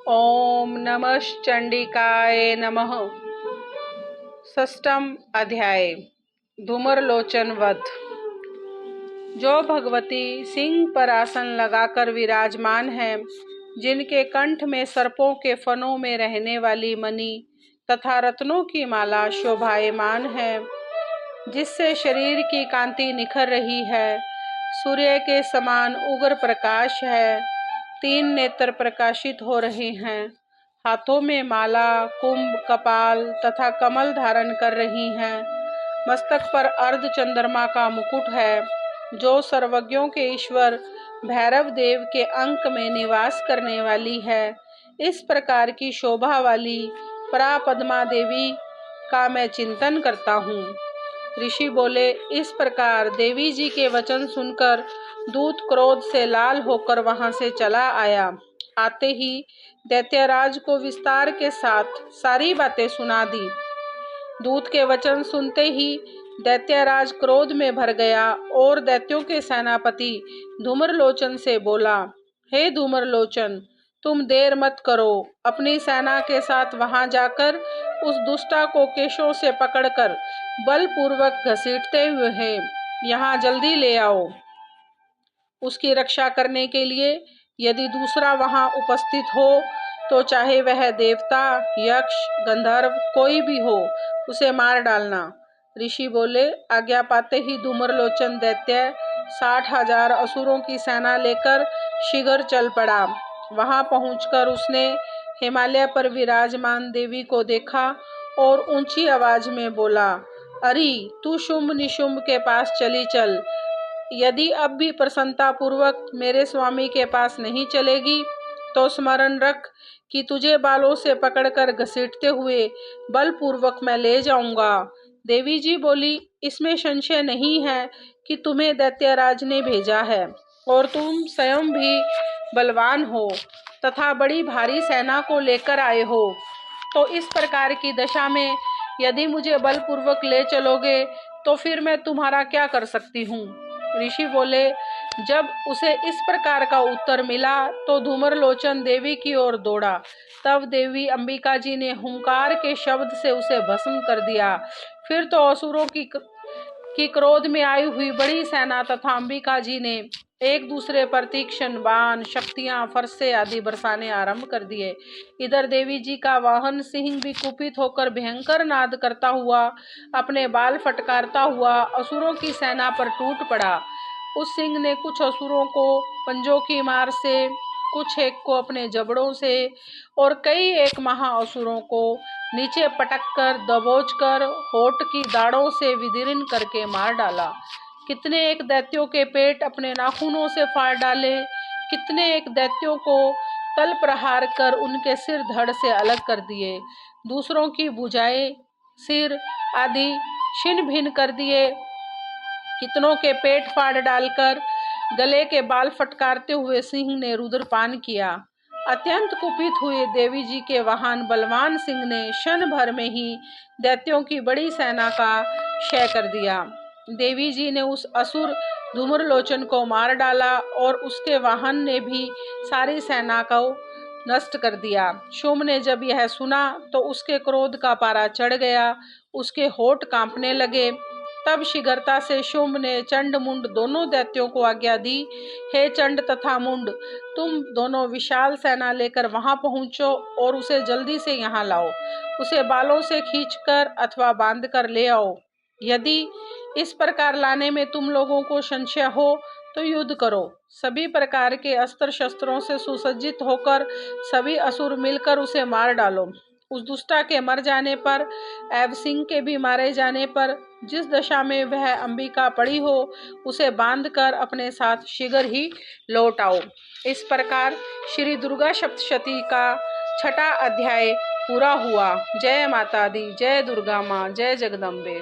ओम नमः चंडिकाय नमः। षष्ठम अध्याय धूम्रलोचन वध। जो भगवती सिंह पर आसन लगाकर विराजमान है, जिनके कंठ में सर्पों के फनों में रहने वाली मणि तथा रत्नों की माला शोभायमान है, जिससे शरीर की कांति निखर रही है, सूर्य के समान उग्र प्रकाश है, 3 नेत्र प्रकाशित हो रहे हैं, हाथों में माला, कुंभ, कपाल तथा कमल धारण कर रही हैं, मस्तक पर अर्ध चंद्रमा का मुकुट है, जो सर्वज्ञों के ईश्वर भैरव देव के अंक में निवास करने वाली है। इस प्रकार की शोभा वाली परापद्मा देवी का मैं चिंतन करता हूँ। ऋषि बोले, इस प्रकार देवी जी के वचन सुनकर दूत क्रोध से लाल होकर वहां से चला आया। आते ही दैत्यराज को विस्तार के साथ सारी बातें सुना दी। दूत के वचन सुनते ही दैत्यराज क्रोध में भर गया और दैत्यों के सेनापति धूम्रलोचन से बोला, हे धूम्रलोचन, तुम देर मत करो, अपनी सेना के साथ वहां जाकर उस दुष्टा को केशों से पकड़कर बलपूर्वक घसीटते हुए यहाँ जल्दी ले आओ। उसकी रक्षा करने के लिए यदि दूसरा वहां उपस्थित हो तो चाहे वह देवता, यक्ष, गंधर्व कोई भी हो, उसे मार डालना। ऋषि बोले, आज्ञा पाते ही धूम्रलोचन दैत्य 60,000 असुरों की सेना लेकर शीघ्र चल पड़ा। वहां पहुंचकर उसने हिमालय पर विराजमान देवी को देखा और ऊंची आवाज में बोला, अरे तू शुंभ निशुंभ के पास चली चल। यदि अब भी प्रसन्नता पूर्वक मेरे स्वामी के पास नहीं चलेगी तो स्मरण रख कि तुझे बालों से पकड़कर घसीटते हुए बलपूर्वक मैं ले जाऊंगा। देवी जी बोली, इसमें संशय नहीं है कि तुम्हें दैत्यराज ने भेजा है और तुम स्वयं भी बलवान हो तथा बड़ी भारी सेना को लेकर आए हो, तो इस प्रकार की दशा में यदि मुझे बलपूर्वक ले चलोगे तो फिर मैं तुम्हारा क्या कर सकती हूँ। ऋषि बोले, जब उसे इस प्रकार का उत्तर मिला तो धूम्रलोचन देवी की ओर दौड़ा। तब देवी अंबिका जी ने हुंकार के शब्द से उसे भस्म कर दिया। फिर तो असुरों की क्रोध में आई हुई बड़ी सेना तथा अंबिका जी ने एक दूसरे पर तीक्ष्ण बाण, शक्तियां, फरसे आदि बरसाने आरंभ कर दिए। इधर देवी जी का वाहन सिंह भी कुपित होकर भयंकर नाद करता हुआ, अपने बाल फटकारता हुआ असुरों की सेना पर टूट पड़ा। उस सिंह ने कुछ असुरों को पंजों की मार से, कुछ एक को अपने जबड़ों से और कई एक महाअसुरों को नीचे पटककर, दबोचकर, होठ की दाढ़ों से विदीर्ण करके मार डाला। कितने एक दैत्यों के पेट अपने नाखूनों से फाड़ डाले, कितने एक दैत्यों को तल प्रहार कर उनके सिर धड़ से अलग कर दिए, दूसरों की भुजाएं, सिर आदि छिन्न भिन्न कर दिए, कितनों के पेट फाड़ डालकर गले के बाल फटकारते हुए सिंह ने रुद्रपान किया। अत्यंत कुपित हुए देवी जी के वाहन बलवान सिंह ने क्षण भर में ही दैत्यों की बड़ी सेना का क्षय कर दिया। देवी जी ने उस असुर धूम्रलोचन को मार डाला और उसके वाहन ने भी सारी सेना को नष्ट कर दिया। शुंभ ने जब यह सुना तो उसके क्रोध का पारा चढ़ गया, उसके होठ कांपने लगे। तब शीघ्रता से शुंभ ने चंड मुंड दोनों दैत्यों को आज्ञा दी, हे चंड तथा मुंड, तुम दोनों विशाल सेना लेकर वहां पहुंचो और उसे जल्दी से यहाँ लाओ। उसे बालों से खींचकर अथवा बांधकर ले आओ। यदि इस प्रकार लाने में तुम लोगों को संशय हो तो युद्ध करो। सभी प्रकार के अस्त्र शस्त्रों से सुसज्जित होकर सभी असुर मिलकर उसे मार डालो। उस दुष्टा के मर जाने पर एवं सिंह के भी मारे जाने पर जिस दशा में वह अंबिका पड़ी हो, उसे बांधकर अपने साथ शीघ्र ही लौट आओ। इस प्रकार श्री दुर्गा सप्तशती का 6ठा अध्याय पूरा हुआ। जय माता दी, जय दुर्गा माँ, जय जगदम्बे।